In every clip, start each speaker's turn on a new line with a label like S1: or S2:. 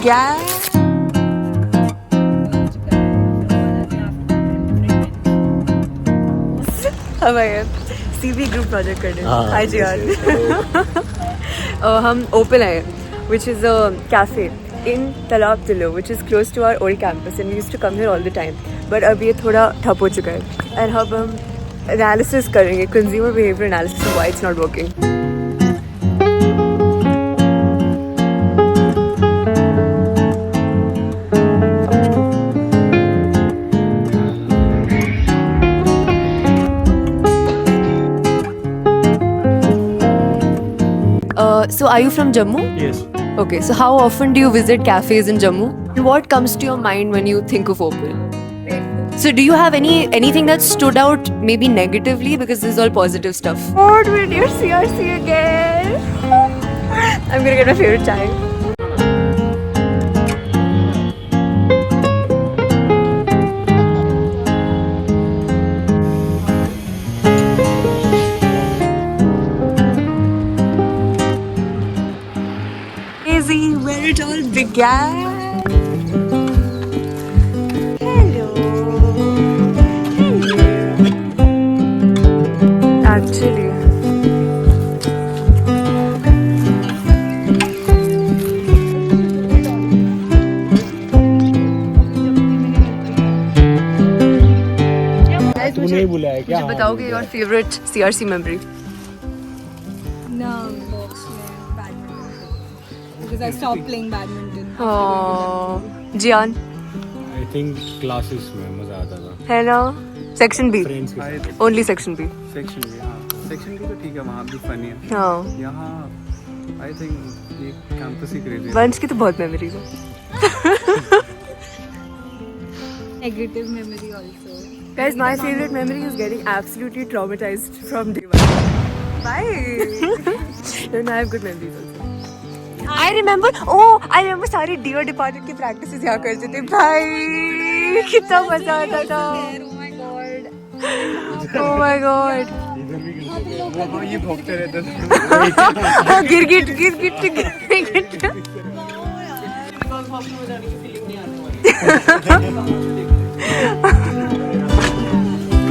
S1: began. हम आए CV group project करने. हाय जियान. हम ओपन आए, which is a cafe in Talab Tillo, which is close to our old campus, and we used to come here all the time. But अब ये थोड़ा ठप हो चुका है, and अब हम analysis करेंगे, consumer behavior analysis of why it's not working. So are you from Jammu?
S2: Yes.
S1: Okay, so how often do you visit cafes in Jammu? What comes to your mind when you think of Opal? So do you have anything that stood out maybe negatively, because this is all positive stuff? What with your CRC again? I'm gonna get my favorite chai. Crazy where it all began. Hello. Actually,
S2: तूने ही बुलाया क्या?
S1: मुझे बताओगे your favorite CRC memory?
S3: No, box में badminton. Because I stopped playing badminton.
S1: Oh, Jian.
S2: I think classes में मजा आता था.
S1: है ना? Section B.
S2: Friends के साथ.
S1: Only Section B.
S4: सेक्शन भी, हाँ सेक्शन भी तो ठीक है, वहाँ भी फनी है.
S1: हाँ.
S4: यहाँ आई थिंक ये कैंपस ही क्रेजी है.
S1: वंश की तो बहुत मेमोरीज है.
S3: Negative memory also.
S1: Guys, my favorite memory is getting absolutely traumatized from day one. Bye. No, I have good memories also. I remember सारी Dear Departed की practices यहाँ करते थे. भाई कितना मजा आता था. Oh my god.
S4: ये भोगते रहते थे.
S1: गिर.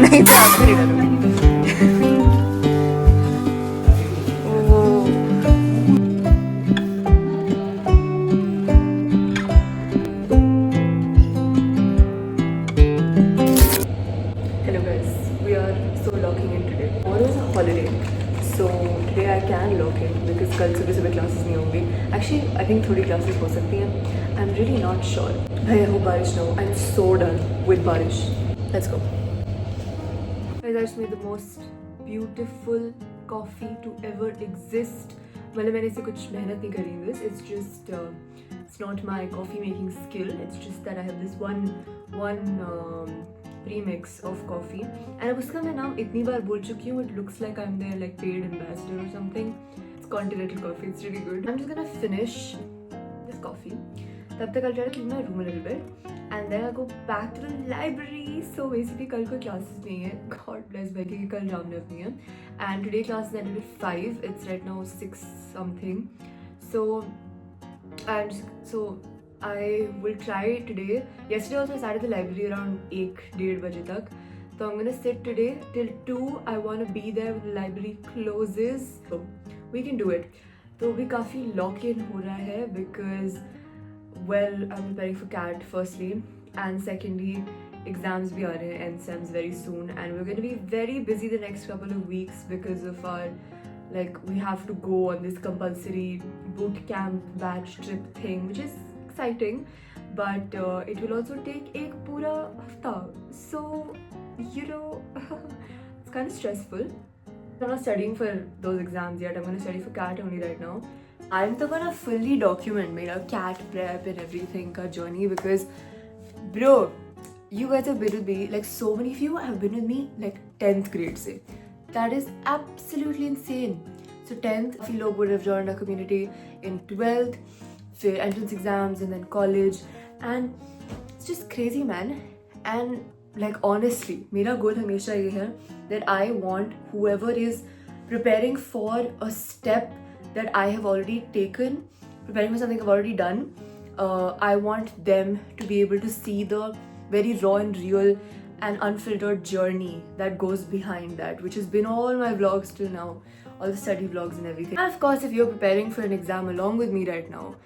S1: नहीं तो आपको नहीं करूँगी. Hello guys, we are so locking in today. Tomorrow is a holiday, so today I can lock in because कल सुबह classes नहीं होंगी. Actually, I think थोड़ी classes हो सकती हैं. I'm really not sure. I hope बारिश ना हो. I'm so done with बारिश. Let's go. Guys, I just made the most beautiful coffee to ever exist. मतलब मैंने इसे कुछ मेहनत नहीं करी in this. It's just it's not my coffee making skill. It's just that I have this one premix of coffee, and अब उसका मैं नाम इतनी बार बोल चुकी हूँ. It looks like I'm their like paid ambassador or something. It's Continental Coffee. It's really good. I'm just gonna finish this coffee. तब तक I'll try to clean my room a little bit, and then I'll go back to the library. So basically कल कोई classes नहीं है. God bless भाई क्योंकि कल रामनवमी है. And today classes ended at 5. It's right now 6 something. So I will try today. Yesterday also I sat at the library around 1-1:30 बजे तक. So I'm gonna sit today till 2. I want to be there when the library closes. So we can do it. तो भी काफ़ी lock in हो रहा है because well I'm preparing for CAT firstly, and secondly exams भी आ रहे हैं, end-sems very soon, and we're going to be very busy the next couple of weeks because of our like we have to go on this compulsory boot camp batch trip thing, which is exciting, but it will also take एक पूरा हफ्ता, so you know it's kind of stressful. I'm not studying for those exams yet. I'm going to study for CAT only right now. I'm तो gonna fully document मेरा CAT prep and everything का journey because bro, you guys have been with me, like so many of you have been with me like 10th grade से. That is absolutely insane. So 10th, a few लोग would have joined our community in 12th, फिर entrance exams and then college, and it's just crazy man. And like honestly, मेरा goal हमेशा ये है that I want whoever is preparing for a step that I have already taken, preparing for something I've already done, I want them to be able to see the very raw and real and unfiltered journey that goes behind that, which has been all my vlogs till now, all the study vlogs and everything. And of course, if you're preparing for an exam along with me right now,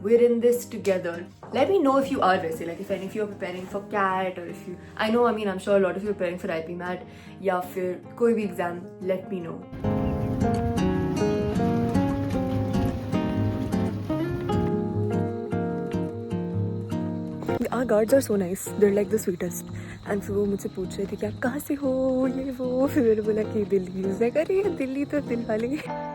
S1: we're in this together. Let me know if you are वैसे, like if any of you are preparing for CAT, or if you, I know, I mean, I'm sure a lot of you are preparing for IP MAT या फिर कोई भी exam, let me know. Our guards are so nice. They're like the sweetest. And फिर वो मुझसे पूछ रहे थे कि आप कहाँ से हो, ये वो. फिर मैंने बोला कि दिल्ली. I was like, अरे दिल्ली तो दिल वाले.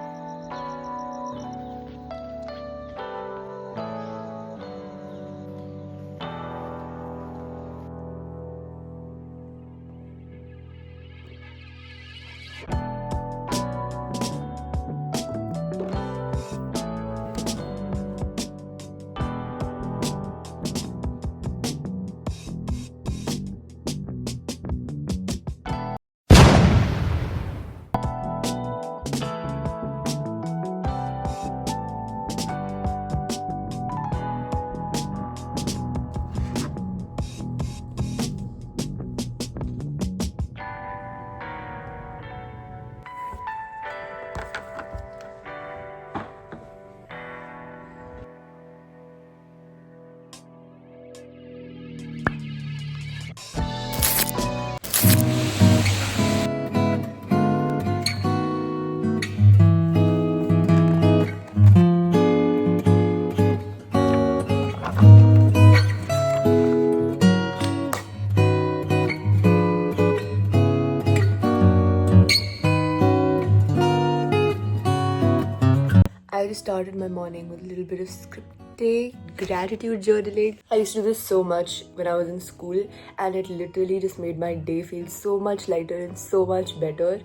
S1: I just started my morning with a little bit of scripting, gratitude journaling. I used to do this so much when I was in school, and it literally just made my day feel so much lighter and so much better.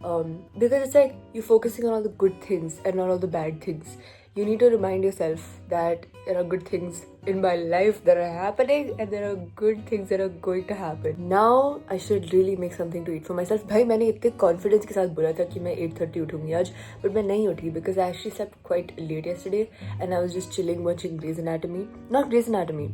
S1: Because it's like you're focusing on all the good things and not all the bad things. You need to remind yourself that there are good things in my life that are happening and there are good things that are going to happen. Now I should really make something to eat for myself. भाई मैंने इतने confidence के साथ बोला था कि मैं 8:30 उठूंगी आज, but मैं नहीं उठी because I actually slept quite late yesterday and I was just chilling watching Grey's Anatomy. Not Grey's Anatomy.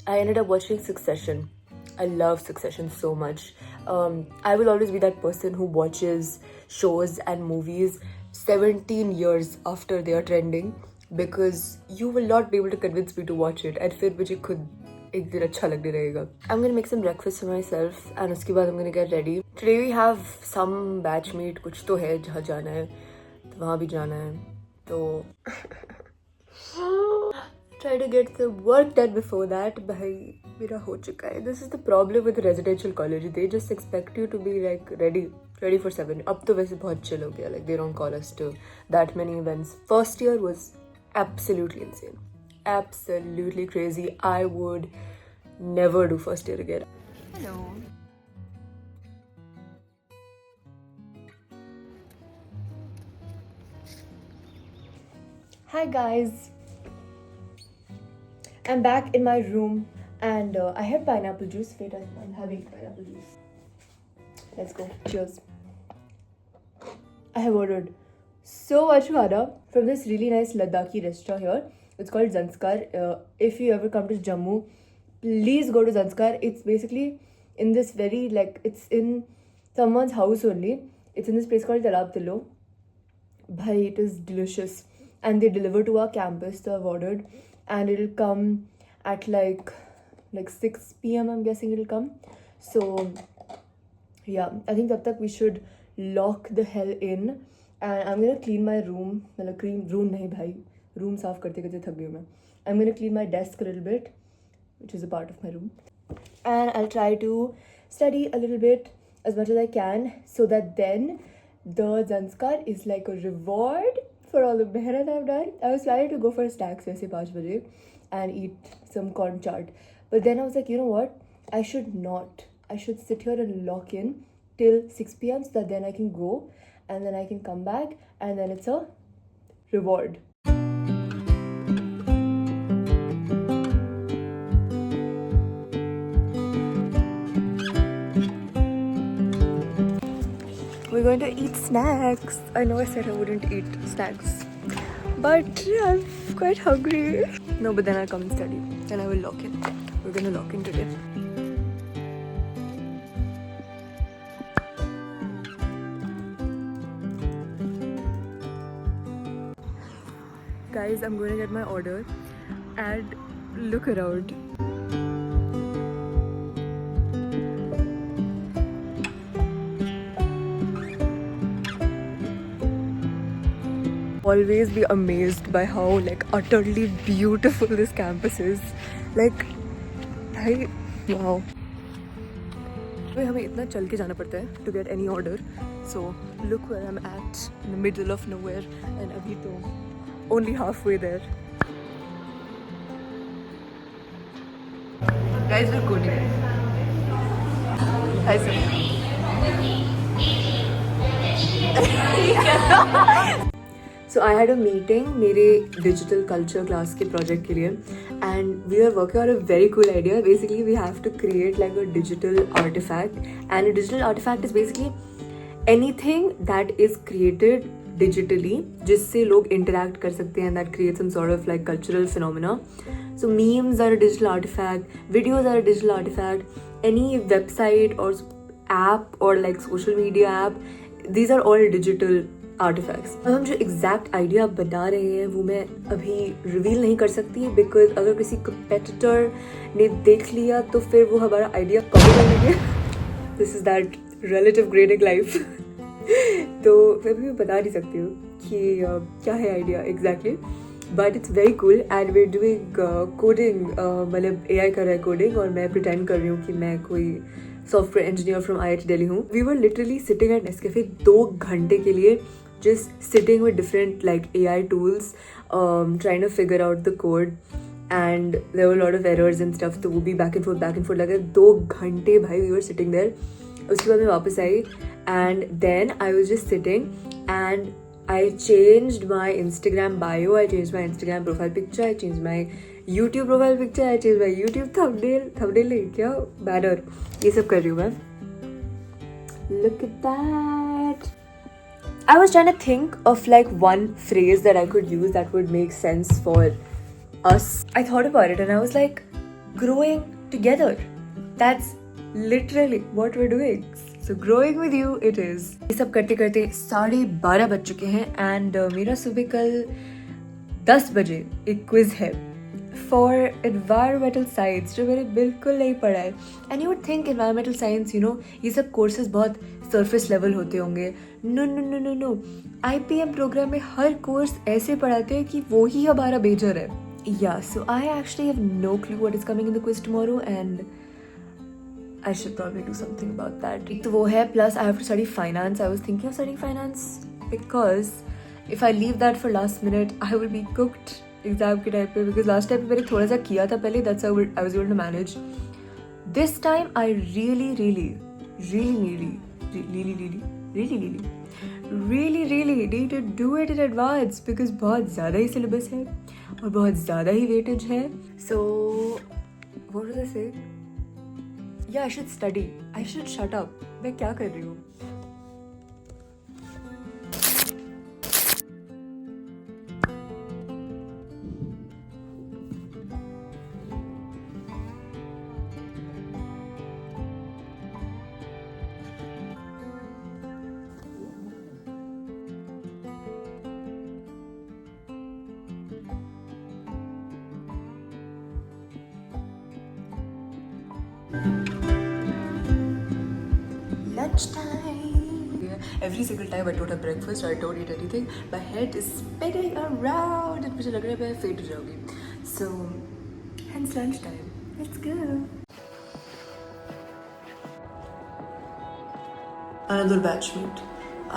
S1: I ended up watching Succession. I love Succession so much. I will always be that person who watches shows and movies 17 years after they are trending, because you will not be able to convince me to watch it and फिर मुझे खुद एक दिन अच्छा लगने रहेगा. I'm gonna make some breakfast for myself and उसके बाद I'm gonna get ready. Today we have some batch meet, कुछ तो है जहाँ जाना है, तो वहाँ भी जाना है, तो try to get the work done before that. भाई मेरा हो चुका है. This is the problem with residential college. They just expect you to be like ready for 7. अब तो वैसे बहुत chill हो गया. Like they don't call us to that many events. First year was absolutely insane. Absolutely crazy. I would never do first year again.
S3: Hello.
S1: Hi guys. I'm back in my room and I had pineapple juice. Wait, I'm having pineapple juice. Let's go. Cheers. I have ordered so much khana from this really nice Ladakhi restaurant here. It's called Zanskar. If you ever come to Jammu, please go to Zanskar. It's basically in this very, like, it's in someone's house only. It's in this place called Talab Tillo. Bhai, it is delicious. And they deliver to our campus, so I've ordered. And it'll come at like 6 p.m. I'm guessing it'll come. So yeah, I think tab tak we should lock the hell in. And I'm gonna clean my room. Like room nahi bhai. Room saaf karte karte thak gayi main. I'm gonna clean my desk a little bit, which is a part of my room. And I'll try to study a little bit as much as I can, so that then the Zanskar is like a reward for all the mehnat I've done. I was planning to go for snacks वैसे 5 बजे and eat some corn chaat. But then I was like, you know what? I should not. I should sit here and lock in till 6 p.m. so that then I can go and then I can come back and then it's a reward. We're going to eat snacks. I know I said I wouldn't eat snacks, but I'm quite hungry. No, but then I'll come and study. Then I will lock in. We're gonna lock in today. Guys, I'm going to get my order and look around. Always be amazed by how like utterly beautiful this campus is. Like, wow. हमें इतना चल के जाना पड़ता है to get any order. So look where I'm at, in the middle of nowhere, and अभी तो only halfway there. Guys, we're going in. Hi, sir. So I had a meeting मेरे digital culture class के project के लिए, and we are working on a very cool idea. Basically, we have to create like a digital artifact, and a digital artifact is basically anything that is created digitally जिससे लोग interact कर सकते हैं, that creates some sort of like cultural phenomena. So memes are a digital artifact, videos are a digital artifact, any website or app or like social media app, these are all digital artifacts. अब हम जो exact idea बना रहे हैं वो मैं अभी reveal नहीं कर सकती because अगर किसी competitor ने देख लिया तो फिर वो हमारा idea copy कर लेंगे. This is that relative grading life. तो फिर भी मैं बता नहीं सकती हूँ कि क्या है idea exactly, but it's very cool and we are doing coding. मतलब AI कर रहा है कोडिंग और मैं प्रिटेंड कर रही हूँ कि मैं कोई software engineer from IIT Delhi हूँ. We were literally sitting at Nescafe 2 घंटे के लिए, just sitting with different like AI tools, trying to figure out the code, and there were a lot of errors and stuff. तो वो भी back and forth लगे 2 घंटे भाई. We were sitting there. उसके बाद मैं वापस आई and then I was just sitting and I changed my Instagram bio, I changed my Instagram profile picture, I changed my YouTube profile picture, I changed my YouTube thumbnail नहीं क्या banner, ये सब कर रही हूँ मैं. Look at that. I was trying to think of like one phrase that I could use that would make sense for us. I thought about it and I was like, growing together. That's literally what we're doing. So growing with you it is. ये सब करते करते 12:30 बज चुके हैं and मेरा सुबह कल 10 बजे एक क्विज है for environmental science जो मैंने बिल्कुल नहीं पढ़ा है. And you would think environmental science, you know, ये सब courses बहुत surface level होते होंगे. No. IPM प्रोग्राम में हर कोर्स ऐसे पढ़ाते हैं कि वो ही हमारा मेजर है. Yeah, so I actually have no clue what is coming in the quiz tomorrow and I should probably do something about that. एक तो वो है, plus I have to study finance. I was thinking of studying finance because if I leave that for last minute, I will be cooked exam के time पे. Because last time मैंने थोड़ा सा किया था पहले, that's how I was able to manage. This time I really need to do it in advance because बहुत ज़्यादा ही syllabus है और बहुत ज़्यादा ही weightage है. So what was I saying? Yeah, I should study. I should shut up. मैं क्या कर रही हूँ? Lunchtime. Every single time I don't have breakfast or I don't eat anything, my head is spinning around and मुझे लग रहा है मैं faint हो जाऊंगी. So, hence lunchtime. Let's go. Another batchmate.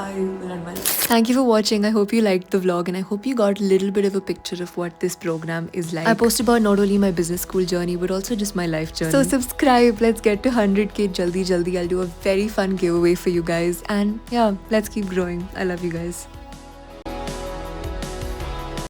S1: I will end my life. Thank you for watching. I hope you liked the vlog and I hope you got a little bit of a picture of what this program is like. I post about not only my business school journey but also just my life journey. So subscribe. Let's get to 100k jaldi. I'll do a very fun giveaway for you guys and yeah, let's keep growing. I love you guys.